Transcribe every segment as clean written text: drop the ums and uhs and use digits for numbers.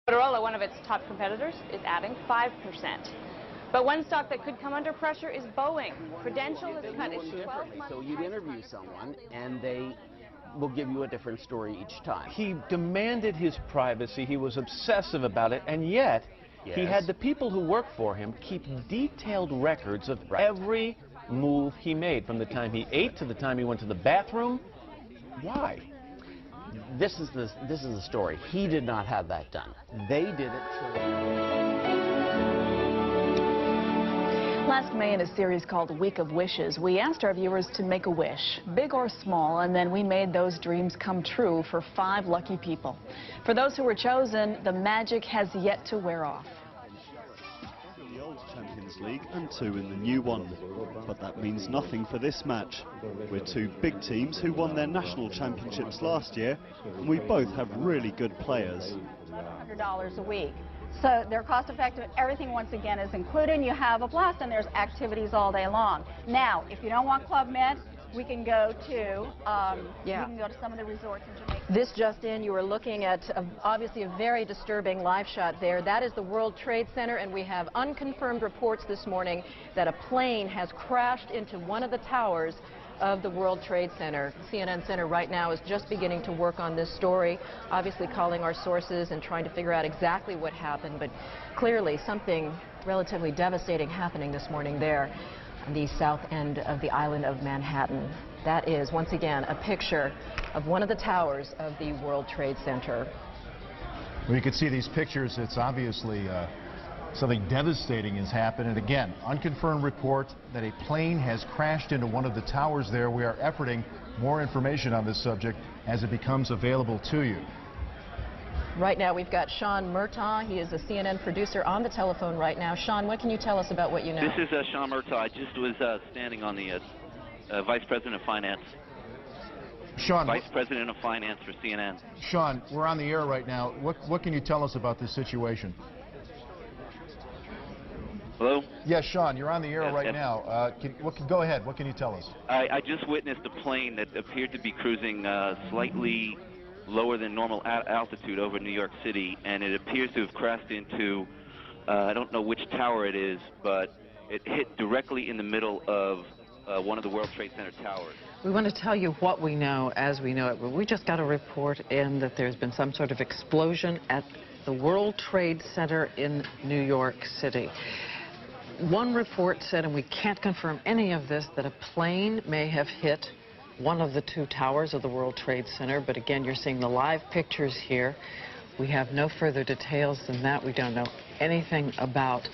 Motorola, one of its top competitors, is adding 5%. But one stock that could come under pressure is Boeing. Prudential has cut its 12-month... So you'd interview someone, and they will give you a different story each time. He demanded his privacy. He was obsessive about it, and yet he had the people who work for him keep detailed records of every move he made, from the time he ate to the time he went to the bathroom. Why? This is the story. He did not have that done. They did it. Last May, in a series called Week of Wishes, we asked our viewers to make a wish, big or small, and then we made those dreams come true for 5 lucky people. For those who were chosen, the magic has yet to wear off. The old Champions League and 2 in the new one. But that means nothing for this match. We're 2 big teams who won their national championships last year, and we both have really good players. $100 a week. So they're cost effective. Everything once again is included. You have a blast, and there's activities all day long. Now, if you don't want Club Med, we can go to some of the resorts in Jamaica. This just in, you are looking at obviously a very disturbing live shot there. That is the World Trade Center, and we have unconfirmed reports this morning that a plane has crashed into one of the towers of the World Trade Center. CNN Center right now is just beginning to work on this story, obviously calling our sources and trying to figure out exactly what happened, but clearly something relatively devastating happening this morning there on the south end of the island of Manhattan. That is, once again, a picture of one of the towers of the World Trade Center. Well, you can see these pictures. It's obviously something devastating has happened. And again, unconfirmed report that a plane has crashed into one of the towers there. We are efforting more information on this subject as it becomes available to you. Right now we've got Sean Murtaugh. He is a CNN producer on the telephone right now. Sean, what can you tell us about what you know? This is Sean Murtaugh. I just was standing on the Vice President of Finance. Sean, Vice President of Finance for CNN. Sean, we're on the air right now. What can you tell us about this situation? Hello? Yes, Sean, you're on the air right now. Go ahead. What can you tell us? I just witnessed a plane that appeared to be cruising slightly lower than normal altitude over New York City, and it appears to have crashed into, I don't know which tower it is, but it hit directly in the middle of one of the World Trade Center towers. We want to tell you what we know as we know it. We just got a report in that there's been some sort of explosion at the World Trade Center in New York City. One report said, and we can't confirm any of this, that a plane may have hit one of the 2 towers of the World Trade Center. But again, you're seeing the live pictures here. We have no further details than that. We don't know anything about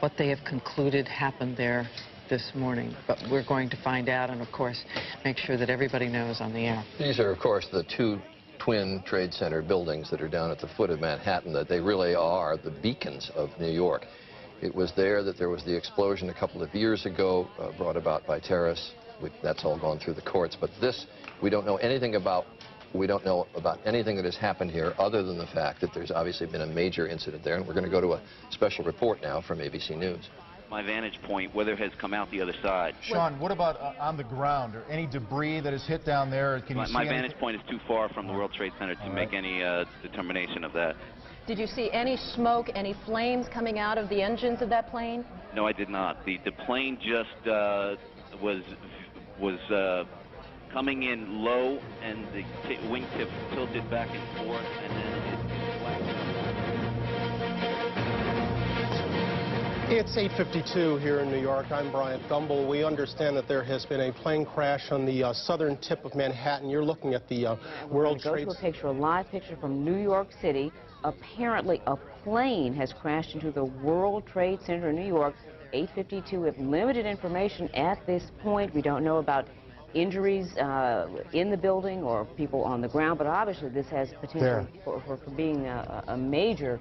what they have concluded happened there this morning. But we're going to find out and, of course, make sure that everybody knows on the air. These are, of course, the 2 twin Trade Center buildings that are down at the foot of Manhattan, that they really are the beacons of New York. It was there that there was the explosion a couple of years ago brought about by terrorists. That's all gone through the courts. But this, we don't know anything about. We don't know about anything that has happened here other than the fact that there's obviously been a major incident there. And we're going to go to a special report now from ABC News. My vantage point, weather has come out the other side. Sean, what about on the ground? Or any debris that is hit down there? Can you see my vantage point is too far from the World Trade Center to make any determination of that. Did you see any smoke, any flames coming out of the engines of that plane? No, I did not. The plane just was coming in low, and the wingtip tilted back and forth, and then It's 8:52 here in New York. I'm Bryant Gumbel. We understand that there has been a plane crash on the southern tip of Manhattan. You're looking at the World Trade Center. A live picture from New York City. Apparently, a plane has crashed into the World Trade Center in New York. 8:52 with limited information at this point. We don't know about injuries in the building or people on the ground, but obviously this has potential for being a major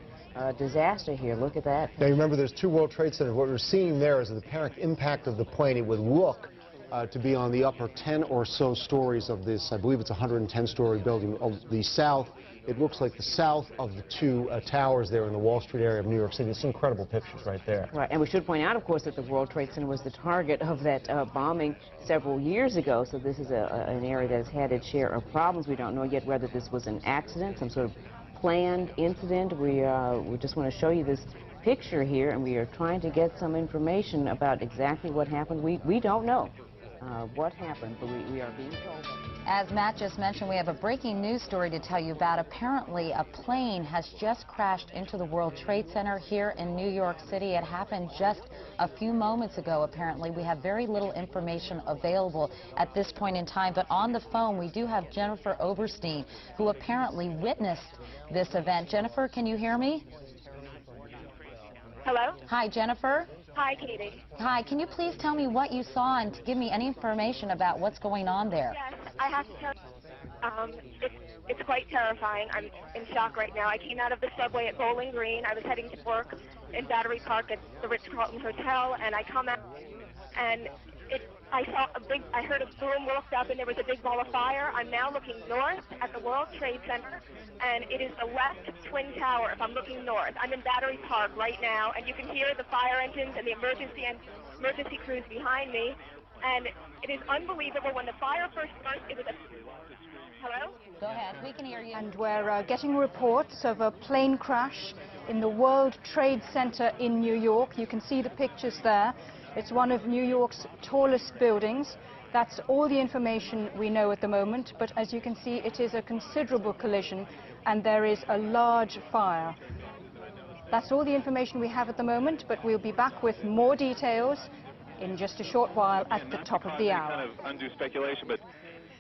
disaster here. Look at that. Now, you remember there's 2 World Trade Centers. What we're seeing there is the apparent impact of the plane. It would look to be on the upper 10 or so stories of this. I believe it's a 110-story building. Of the south, it looks like the south of the 2 towers there in the Wall Street area of New York City. It's incredible pictures right there. Right, and we should point out, of course, that the World Trade Center was the target of that bombing several years ago. So this is an area that has had its share of problems. We don't know yet whether this was an accident, some sort of planned incident. We just want to show you this picture here, and we are trying to get some information about exactly what happened. We don't know what happened, but we are being told. As Matt just mentioned, we have a breaking news story to tell you about. Apparently, a plane has just crashed into the World Trade Center here in New York City. It happened just a few moments ago, apparently. We have very little information available at this point in time, but on the phone, we do have Jennifer Oberstein, who apparently witnessed this event. Jennifer, can you hear me? Hello? Hi, Jennifer. Hi, Katie. Hi, can you please tell me what you saw and give me any information about what's going on there? Yes, I have to tell you, it's quite terrifying. I'm in shock right now. I came out of the subway at Bowling Green. I was heading to work in Battery Park at the Ritz-Carlton Hotel, and I come out, and I heard a boom, looked up, and there was a big ball of fire. I'm now looking north at the World Trade Center, and it is the left twin tower if I'm looking north. I'm in Battery Park right now, and you can hear the fire engines and the emergency crews behind me, and it is unbelievable. When the fire first started, it was a... Hello? Go ahead, we can hear you. And we're getting reports of a plane crash in the World Trade Center in New York. You can see the pictures there. It's one of New York's tallest buildings. That's all the information we know at the moment, but as you can see, it is a considerable collision and there is a large fire. That's all the information we have at the moment, but we'll be back with more details in just a short while at the top of the hour. Kind of undue speculation, but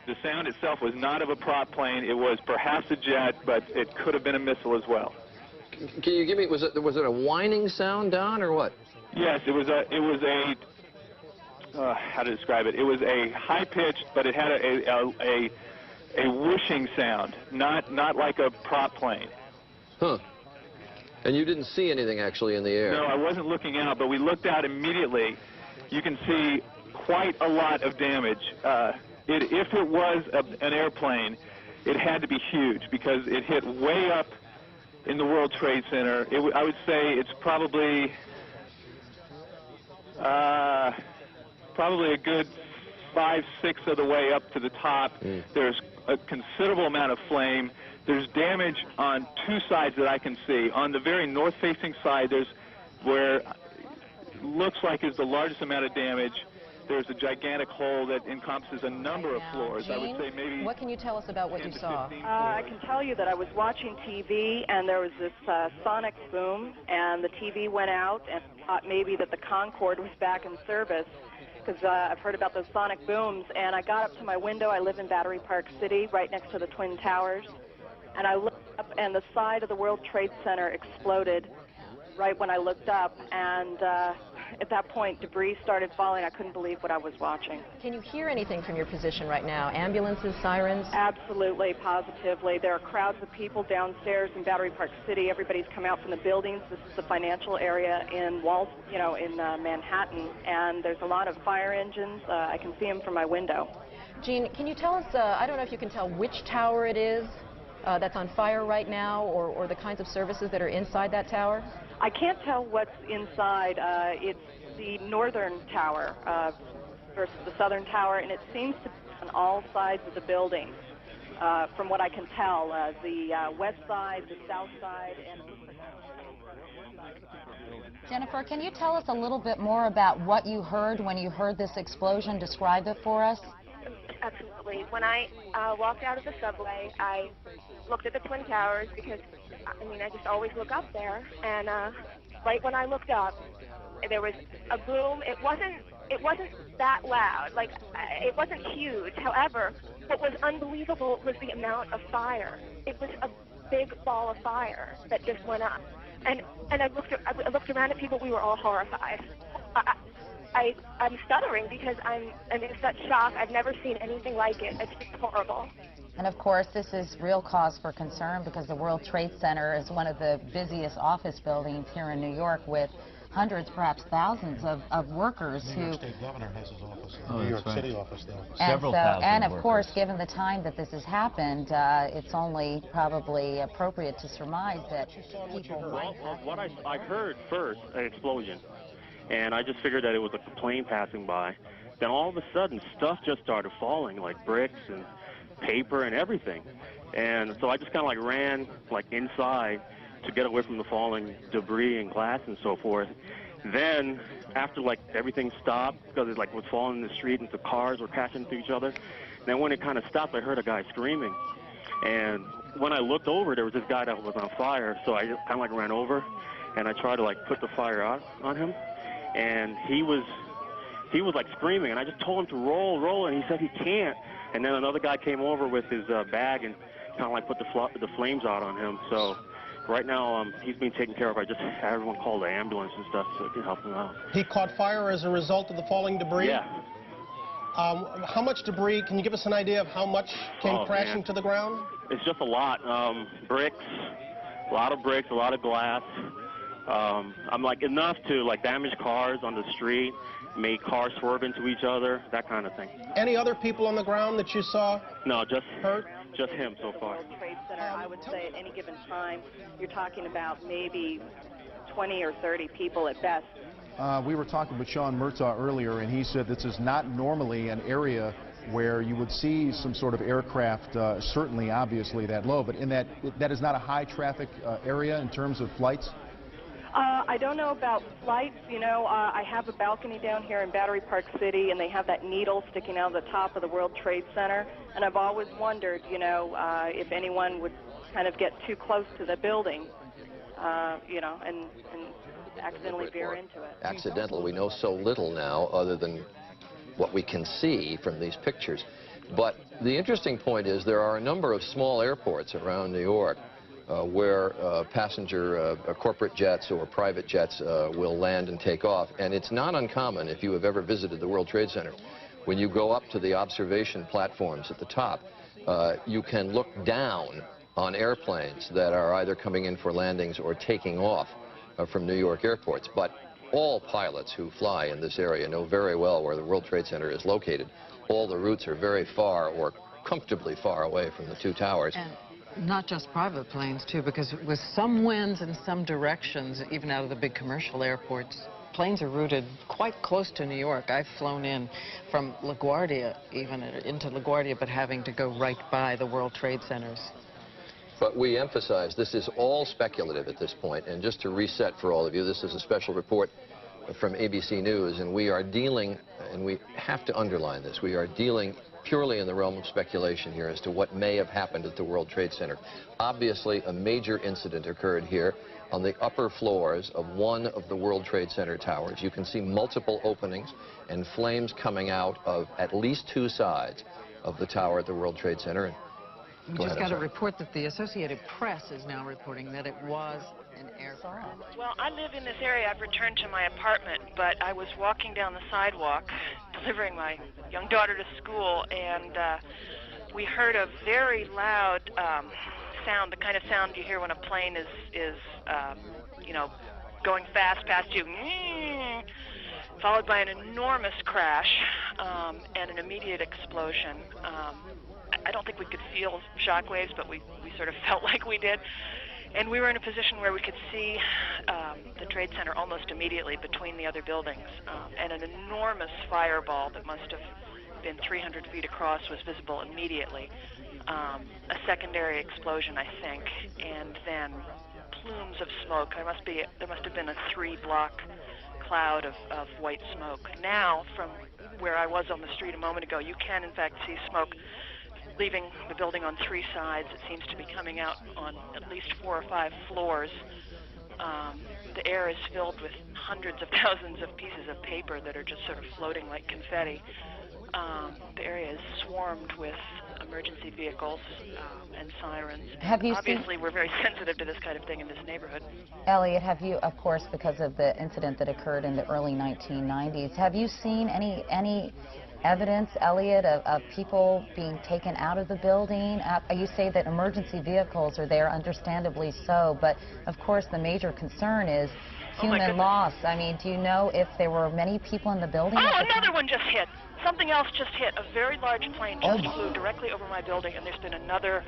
the sound itself was not of a prop plane. It was perhaps a jet, but it could have been a missile as well. Can you give me, was it a whining sound, Don, or what? Yes, it was a how to describe it? It was a high-pitched, but it had a whooshing sound, not like a prop plane. Huh. And you didn't see anything actually in the air? No, I wasn't looking out, but we looked out immediately. You can see quite a lot of damage. If it was an airplane, it had to be huge because it hit way up in the World Trade Center. I would say it's probably a good 5/6 of the way up to the top. There's a considerable amount of flame. There's damage on two sides that I can see. On the very north-facing side, there's where looks like is the largest amount of damage. There's a gigantic hole that encompasses a number of floors. Jean, I would say maybe... What can you tell us about what you saw? I can tell you that I was watching TV, and there was this sonic boom, and the TV went out, and thought maybe that the Concorde was back in service, because I've heard about those sonic booms, and I got up to my window. I live in Battery Park City, right next to the Twin Towers, and I looked up, and the side of the World Trade Center exploded right when I looked up, and at that point, debris started falling. I couldn't believe what I was watching. Can you hear anything from your position right now? Ambulances, sirens? Absolutely, positively. There are crowds of people downstairs in Battery Park City. Everybody's come out from the buildings. This is the financial area in Manhattan, and there's a lot of fire engines. I can see them from my window. Jean, can you tell us, I don't know if you can tell which tower it is that's on fire right now, or the kinds of services that are inside that tower? I can't tell what's inside. It's the northern tower versus the southern tower, and it seems to be on all sides of the building, from what I can tell. The west side, the south side, and... Jennifer, can you tell us a little bit more about what you heard when you heard this explosion? Describe it for us. Absolutely. When I walked out of the subway, I looked at the Twin Towers because, I just always look up there. And right when I looked up, there was a boom. It wasn't that loud. It wasn't huge. However, what was unbelievable was the amount of fire. It was a big ball of fire that just went up. And I looked around at people. We were all horrified. I'm stuttering because I'm in such shock. I've never seen anything like it. It's just horrible. And of course, this is real cause for concern because the World Trade Center is one of the busiest office buildings here in New York with hundreds, perhaps thousands of workers who... The New York State Governor has his office, the New York City office there. And of course, given the time that this has happened, it's only probably appropriate to surmise that people might have... What I heard first, an explosion. And I just figured that it was a plane passing by. Then all of a sudden, stuff just started falling, like bricks and paper and everything. And so I just kind of like ran like inside to get away from the falling debris and glass and so forth. Then after like everything stopped, because it like was falling in the street and the cars were crashing into each other, then when it kind of stopped, I heard a guy screaming. And when I looked over, there was this guy that was on fire, so I just kind of like ran over and I tried to like put the fire out on him. And he was like screaming, and I just told him to roll, and he said he can't. And then another guy came over with his bag and kind of like put the flames out on him. So right now he's being taken care of. I just had everyone call the ambulance and stuff so it can help him out. He caught fire as a result of the falling debris? Yeah. How much debris, can you give us an idea of how much came crashing to the ground? It's just a lot. Bricks, a lot of bricks, a lot of glass. I'm like enough to like damage cars on the street, make cars swerve into each other, that kind of thing. Any other people on the ground that you saw? No, just hurt? Just him so far. World Trade Center, I would say at any given time, you're talking about maybe 20 or 30 people at best. We were talking with Sean Murtaugh earlier, and he said this is not normally an area where you would see some sort of aircraft, certainly, obviously, that low, but in that is not a high traffic area in terms of flights? I don't know about flights. You know, I have a balcony down here in Battery Park City, and they have that needle sticking out of the top of the World Trade Center. And I've always wondered, you know, if anyone would kind of get too close to the building, you know, and accidentally veer into it. Accidental, we know so little now other than what we can see from these pictures. But the interesting point is there are a number of small airports around New York where passenger corporate jets or private jets will land and take off. And it's not uncommon, if you have ever visited the World Trade Center, when you go up to the observation platforms at the top, you can look down on airplanes that are either coming in for landings or taking off from New York airports. But all pilots who fly in this area know very well where the World Trade Center is located. All the routes are very far or comfortably far away from the two towers. And not just private planes, too, because with some winds in some directions, even out of the big commercial airports, planes are routed quite close to New York. I've flown in from LaGuardia, even into LaGuardia, but having to go right by the World Trade Centers. But we emphasize this is all speculative at this point, and just to reset for all of you, this is a special report from ABC News, and we are dealing, and we have to underline this, we are dealing purely in the realm of speculation here as to what may have happened at the World Trade Center. Obviously, a major incident occurred here on the upper floors of one of the World Trade Center towers. You can see multiple openings and flames coming out of at least two sides of the tower at the World Trade Center. We just got a report that the Associated Press is now reporting that it was an aircraft. Well, I live in this area. I've returned to my apartment, but I was walking down the sidewalk delivering my young daughter to school, and we heard a very loud sound, the kind of sound you hear when a plane is you know, going fast past you, followed by an enormous crash and an immediate explosion. I don't think we could feel shock waves, but we sort of felt like we did. And we were in a position where we could see the Trade Center almost immediately between the other buildings. And an enormous fireball that must have been 300 feet across was visible immediately. A secondary explosion, I think, and then plumes of smoke. There must have been a 3-block cloud of white smoke. Now, from where I was on the street a moment ago, you can, in fact, see smoke leaving the building on 3 sides. It seems to be coming out on at least 4 or 5 floors. The air is filled with hundreds of thousands of pieces of paper that are just sort of floating like confetti. The area is swarmed with emergency vehicles and sirens. Obviously, we're very sensitive to this kind of thing in this neighborhood. Elliot, have you, of course, because of the incident that occurred in the early 1990s, have you seen any evidence, Elliot, of people being taken out of the building? You say that emergency vehicles are there, understandably so, but of course the major concern is human loss. I mean, do you know if there were many people in the building? Oh, another one just hit. Something else just hit. A very large plane just flew directly over my building, and there's been another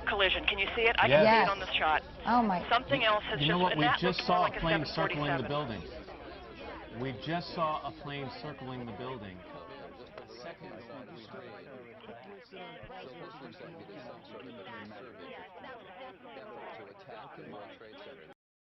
collision. Can you see it? I can see it on the shot. Oh my! Something else has You know what? We just saw like a plane circling the building. We just saw a plane circling the building. the World Trade Center.